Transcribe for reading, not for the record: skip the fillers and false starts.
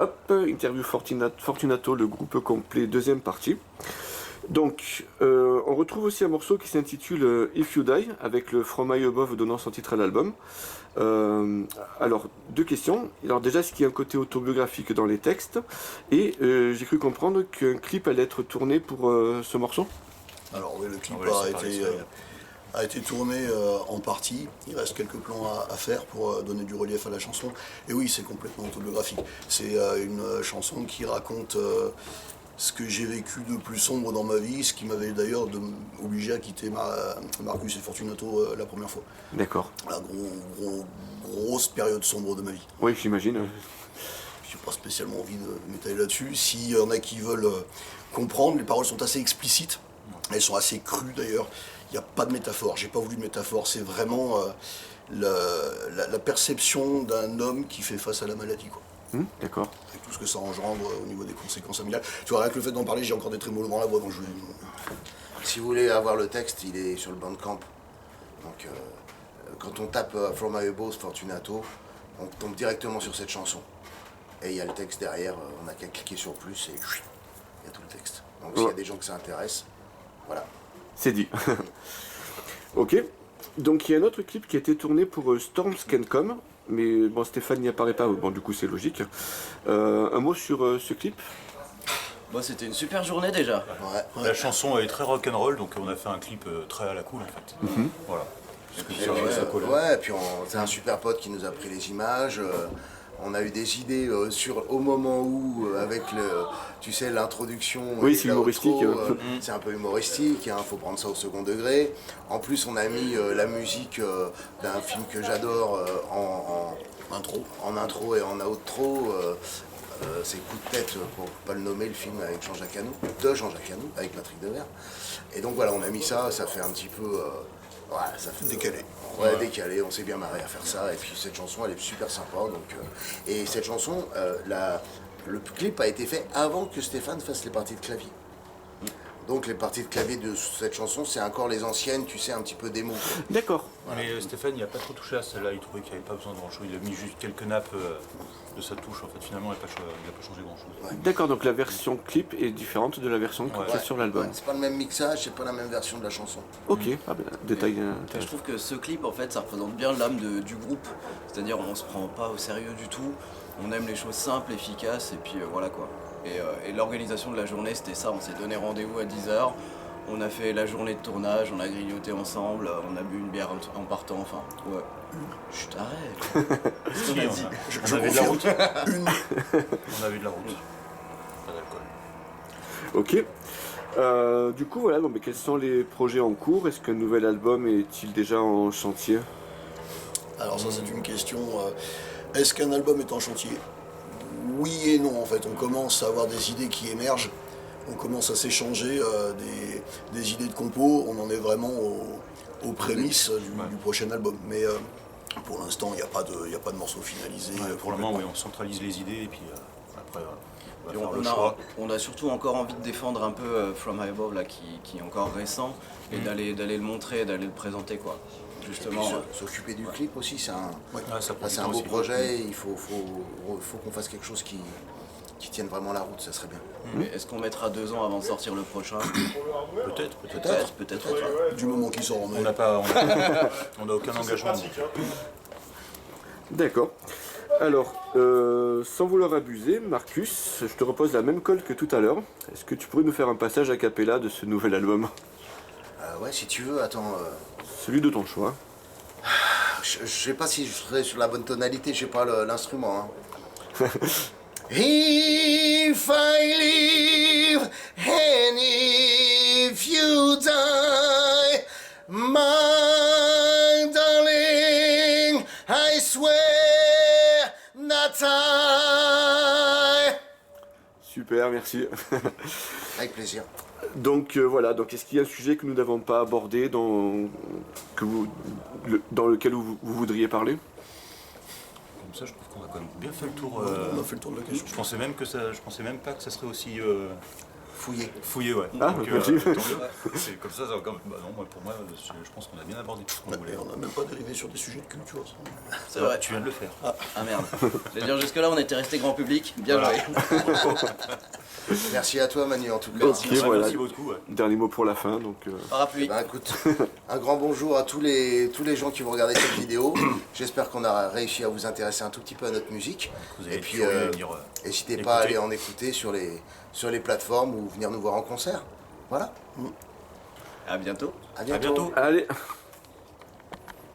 Hop, interview Fortunato, le groupe complet, deuxième partie. Donc, on retrouve aussi un morceau qui s'intitule If You Die, avec le From High Above donnant son titre à l'album. Alors, deux questions. Alors déjà, est-ce qu'il y a un côté autobiographique dans les textes? Et j'ai cru comprendre qu'un clip allait être tourné pour ce morceau? Alors oui, le clip On a été tourné en partie. Il reste quelques plans à faire pour donner du relief à la chanson. Et oui, c'est complètement autobiographique. C'est une chanson qui raconte ce que j'ai vécu de plus sombre dans ma vie, ce qui m'avait d'ailleurs obligé à quitter Marcus et Fortunato la première fois. D'accord. La grosse période sombre de ma vie. Oui, j'imagine. Je n'ai pas spécialement envie de m'étaler là-dessus. S'il y en a qui veulent comprendre, les paroles sont assez explicites. Elles sont assez crues d'ailleurs. Il n'y a pas de métaphore. J'ai pas voulu de métaphore. C'est vraiment la perception d'un homme qui fait face à la maladie, quoi. D'accord. Avec tout ce que ça engendre au niveau des conséquences familiales. Tu vois, rien que le fait d'en parler, j'ai encore des trémolos dans la voix, donc je vais... Si vous voulez avoir le texte, il est sur le Bandcamp. Donc, quand on tape From My Above Fortunato, on tombe directement sur cette chanson. Et il y a le texte derrière, on n'a qu'à cliquer sur plus et il y a tout le texte. Donc, s'il y a des gens que ça intéresse, voilà. C'est dit. Ok. Donc, il y a un autre clip qui a été tourné pour Storms Can Come. Mais bon, Stéphane n'y apparaît pas, bon, du coup, c'est logique. Un mot sur ce clip? Bon, c'était une super journée déjà. Ouais. La chanson est très rock'n'roll, donc on a fait un clip très à la cool en fait. Voilà. Parce que ça colle. Ouais, et puis c'est un super pote qui nous a pris les images. On a eu des idées au moment où, avec tu sais, l'introduction. Oui, c'est humoristique. C'est un peu humoristique, il faut prendre ça au second degré. En plus, on a mis la musique d'un film que j'adore en intro et en outro. C'est Coup de tête, pour pas le nommer, le film avec Jean-Jacques Hano, avec Patrick Devers. Et donc voilà, on a mis ça, ça fait un petit peu... ça fait Décalé. Ouais, décalé, on s'est bien marré à faire ça. Et puis cette chanson, elle est super sympa. Donc, et cette chanson, le clip a été fait avant que Stéphane fasse les parties de clavier. Donc les parties de clavier de cette chanson, c'est encore les anciennes, tu sais, un petit peu démo. D'accord. Voilà. Mais Stéphane, il n'a pas trop touché à celle-là, il trouvait qu'il n'y avait pas besoin de grand-chose. Il a mis juste quelques nappes de sa touche, en fait. Finalement, il n'a pas changé grand-chose. Ouais. D'accord, donc la version clip est différente de la version qui est sur l'album. Ouais, c'est pas le même mixage, c'est pas la même version de la chanson. Ok, détail. Je trouve que ce clip, en fait, ça représente bien l'âme du groupe. C'est-à-dire, on se prend pas au sérieux du tout. On aime les choses simples, efficaces, et puis voilà quoi. Et l'organisation de la journée, c'était ça. On s'est donné rendez-vous à 10h. On a fait la journée de tournage, on a grignoté ensemble, on a bu une bière en partant, enfin, ouais. Chut, arrête. Si, Je on avait de la route. Une. On avait de la route. Pas d'alcool. Ok. Du coup, voilà, bon, mais quels sont les projets en cours? Est-ce qu'un nouvel album est-il déjà en chantier? Alors ça, c'est une question. Est-ce qu'un album est en chantier? Oui et non, en fait. On commence à avoir des idées qui émergent. On commence à s'échanger des idées de compos. On en est vraiment aux prémices du prochain album. Mais pour l'instant, il n'y a pas de morceau finalisé. Pour le moment, oui, on centralise les idées et puis après, on va faire le On choix. a surtout encore envie de défendre un peu From High Above là, qui est encore récent, et d'aller le montrer, d'aller le présenter quoi. Justement. S'occuper du clip aussi, c'est un beau aussi. projet. Il faut qu'on fasse quelque chose qui tienne vraiment la route, ça serait bien. Mais est-ce qu'on mettra 2 ans avant de sortir le prochain? Peut-être. Du moment qu'il sort en mai. On n'a aucun engagement. D'accord. Alors, sans vouloir abuser, Marcus, je te repose la même colle que tout à l'heure. Est-ce que tu pourrais nous faire un passage a cappella de ce nouvel album? Ouais, si tu veux, attends. Celui de ton choix. Je sais pas si je serai sur la bonne tonalité, je sais pas l'instrument. Hein. If I live and if you die, my darling, I swear that I... Super, merci. Avec plaisir. Donc voilà, donc est-ce qu'il y a un sujet que nous n'avons pas abordé dans lequel vous voudriez parler? Comme ça, je trouve qu'on a quand même bien fait le tour. On a fait le tour de la question. Je pensais même pas que ça serait aussi Fouillé, ouais. Ah, Donc, merci. tant mieux. C'est comme ça, bah non, pour moi, je pense qu'on a bien abordé tout ce qu'on voulait. On n'a même pas dérivé sur des sujets de culture. Ça. C'est vrai. Tu viens de le faire. Ah merde. Je veux dire, jusque-là, on était resté grand public. Bien Voilà. joué. Merci à toi Manu en tout cas. Ok, voilà. Merci beaucoup. Ouais. Dernier mot pour la fin. Donc, Parapluie. Ben, écoute, un grand bonjour à tous les gens qui vont regarder cette vidéo. J'espère qu'on a réussi à vous intéresser un tout petit peu à notre musique. Vous avez Et puis, curieux de venir, n'hésitez écouter. pas à aller en écouter sur les plateformes ou venir nous voir en concert. Voilà. À bientôt. À À bientôt. bientôt. allez.